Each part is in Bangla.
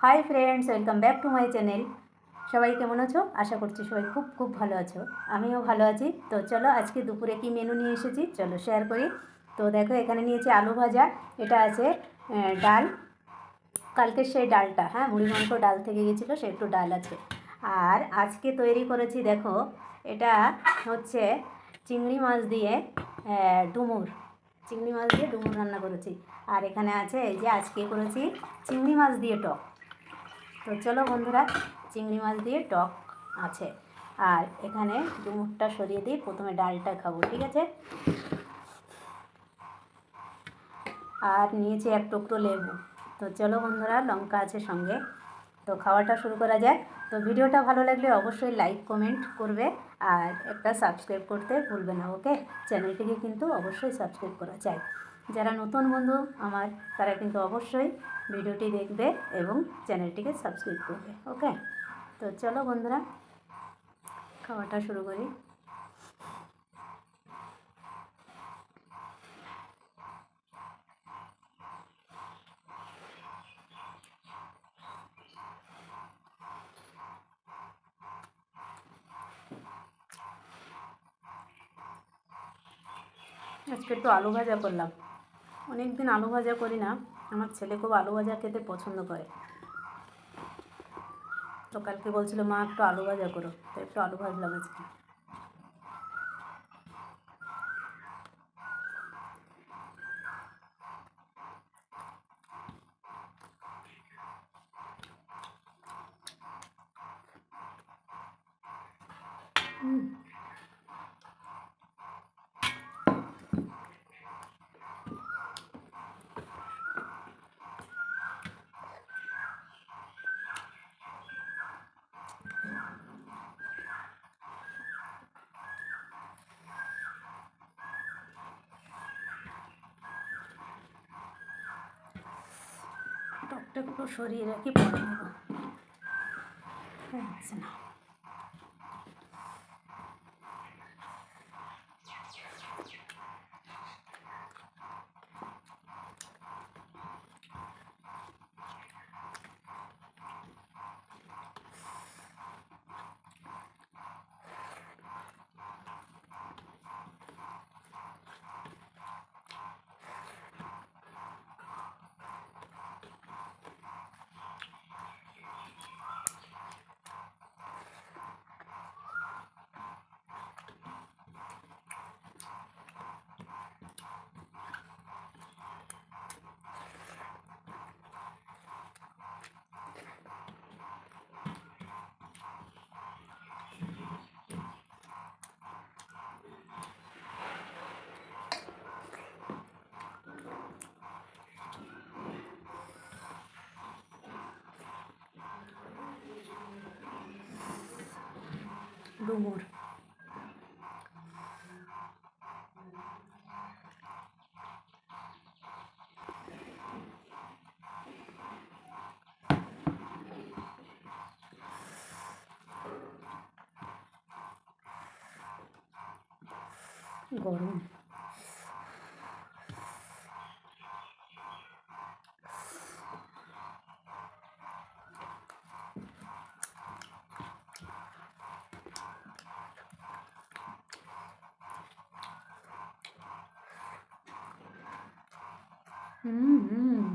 Hi friends, welcome back to my channel. সবাই কেমন আছো? আশা করছি সবাই খুব খুব ভালো আছো। আমিও ভালো আছি। তো চলো আজকে দুপুরে কি মেনু নিয়ে এসেছি চলো শেয়ার করি। তো দেখো এখানে নিয়েছি আলু ভাজা, এটা আছে ডাল, কালকে সেই ডালটা, হ্যাঁ মুড়ি মাংস ডাল থেকে গিয়েছিলো, সে একটু ডাল আছে। আর আজকে তৈরি করেছি দেখো, এটা হচ্ছে চিংড়ি মাছ দিয়ে ডুমুর, চিংড়ি মাছ দিয়ে ডুমুর রান্না করেছি। আর এখানে আছে এই যে আজকে করেছি চিংড়ি মাছ দিয়ে টক। তো চলো বন্ধুরা, চিংড়ি মাছ দিয়ে টক আছে। আর এখানে ডুমুরটা সরিয়ে দিই, প্রথমে ডালটা খাবো, ঠিক আছে। আর নিয়েছি এক টুকরো লেবু। তো চলো বন্ধুরা, লঙ্কা আছে সঙ্গে। তো খাওয়াটা শুরু করা যাক। তো ভিডিওটা ভালো লাগলে অবশ্যই লাইক কমেন্ট করবে, আর একটা সাবস্ক্রাইব করতে ভুলবে না, ওকে। চ্যানেলটিকে কিন্তু অবশ্যই সাবস্ক্রাইব করা চাই। যারা নতুন বন্ধু আমার, তারা কিন্তু অবশ্যই ভিডিওটি দেখবে এবং চ্যানেলটিকে সাবস্ক্রাইব করবে, ওকে। তো চলো বন্ধুরা, খাওয়াটা শুরু করি। আজকে একটু আলু ভাজা করলাম, অনেক দিন আলু ভাজা করি না। আমার ছেলে খুব আলু ভাজা খেতে পছন্দ করে। তো কালকে বলছিল মা একটু আলু ভাজা করো, তো একটু আলু ভাজলাম আজকে। টকটা একটু সরিয়ে রাখি, পরে নেব। হচ্ছে না। ডুমুর, গরম। হুম।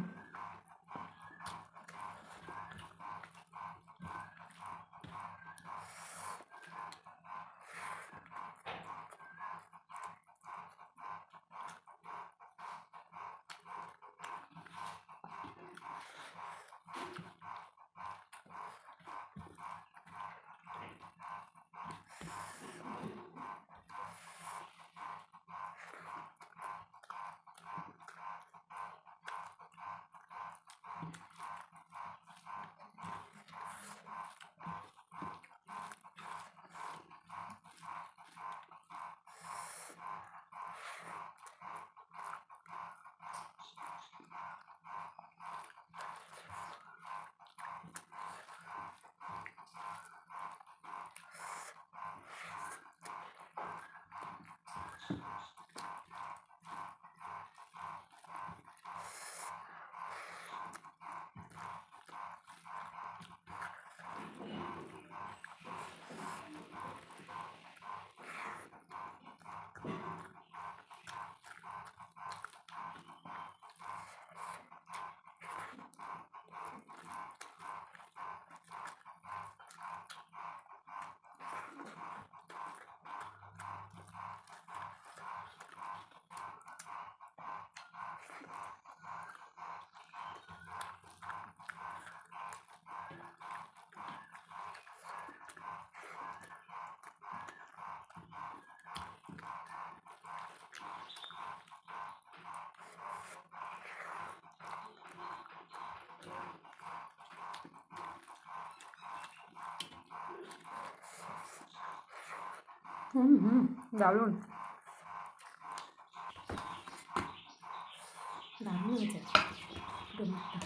হুম হুম, দারুণ দারুণ হয়েছে ডুমুরটা।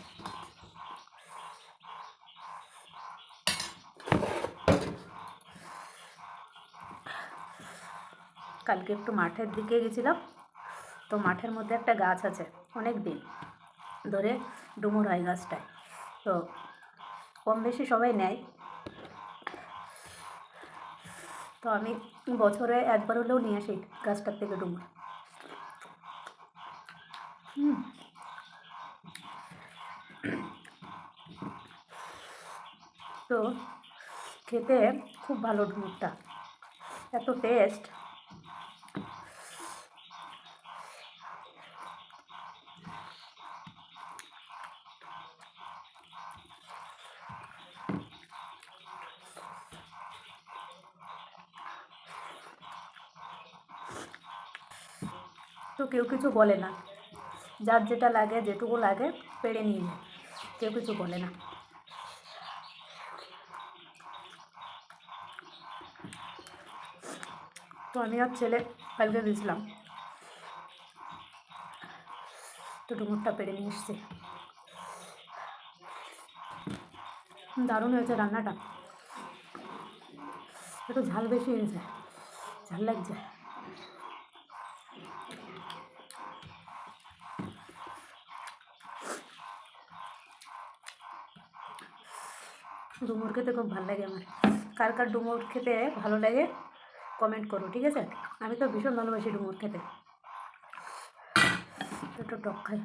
কালকে একটু মাঠের দিকে গেছিলাম, তো মাঠের মধ্যে একটা গাছ আছে, অনেক দিন ধরে ডুমুর হয় গাছটায়। তো কম বেশি সবাই নেয়, তো আমি বছরে একবার হলেও নিয়ে আসি গাছটার থেকে ডুমুর। হুম, তো খেতে খুব ভালো ডুমুরটা, এত টেস্ট। তো কেউ কিছু বলে না, যার যেটা লাগে যেটুকু লাগে পেড়ে নিয়ে যায়, কেউ কিছু বলে না। তো আমি আর ছেলে কালকে গেছিলাম, তো ডুমুরটা পেড়ে নিয়ে এসছি। দারুণ হয়েছে রান্নাটা, একটু ঝাল বেশি হয়েছে, ঝাল লাগছে। ডুমুর খেতে খুব ভালো লাগে আমার। কার কার ডুমুর খেতে ভালো লাগে কমেন্ট করো, ঠিক আছে? আমি তো ভীষণ ভালোবাসি ডুমুর খেতে, একটু টক খাই।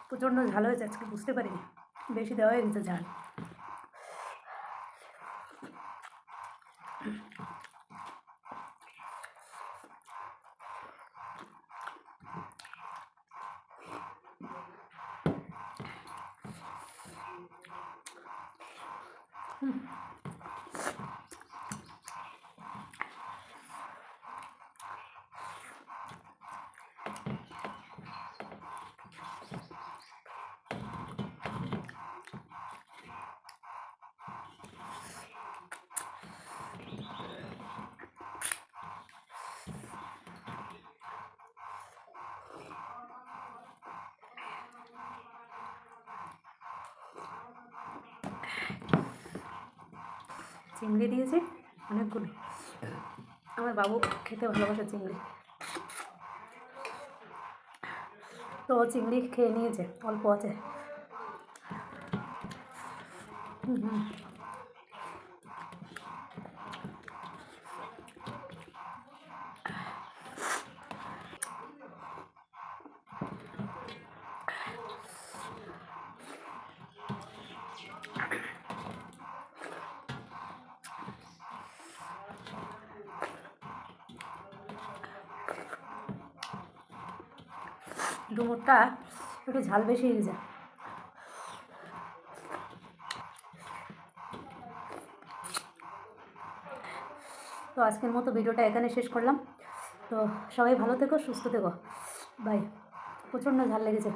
প্রচণ্ড ঝাল হয়েছে আজকে, বুঝতে পারিনি, বেশি দেওয়া হয়ে গেছে ঝাল। চিংড়ি দিয়েছি অনেকগুলো, আমার বাবু খেতে ভালোবাসে চিংড়ি, তো ও চিংড়ি খেয়ে নিয়েছে, অল্প আছে। ডুমুরটা একটু ঝাল বেশি হয়ে যায়। তো আজকের মতো ভিডিওটা এখানে শেষ করলাম। তো সবাই ভালো থেকো, সুস্থ থেকো, বাই। প্রচণ্ড ঝাল লেগেছে।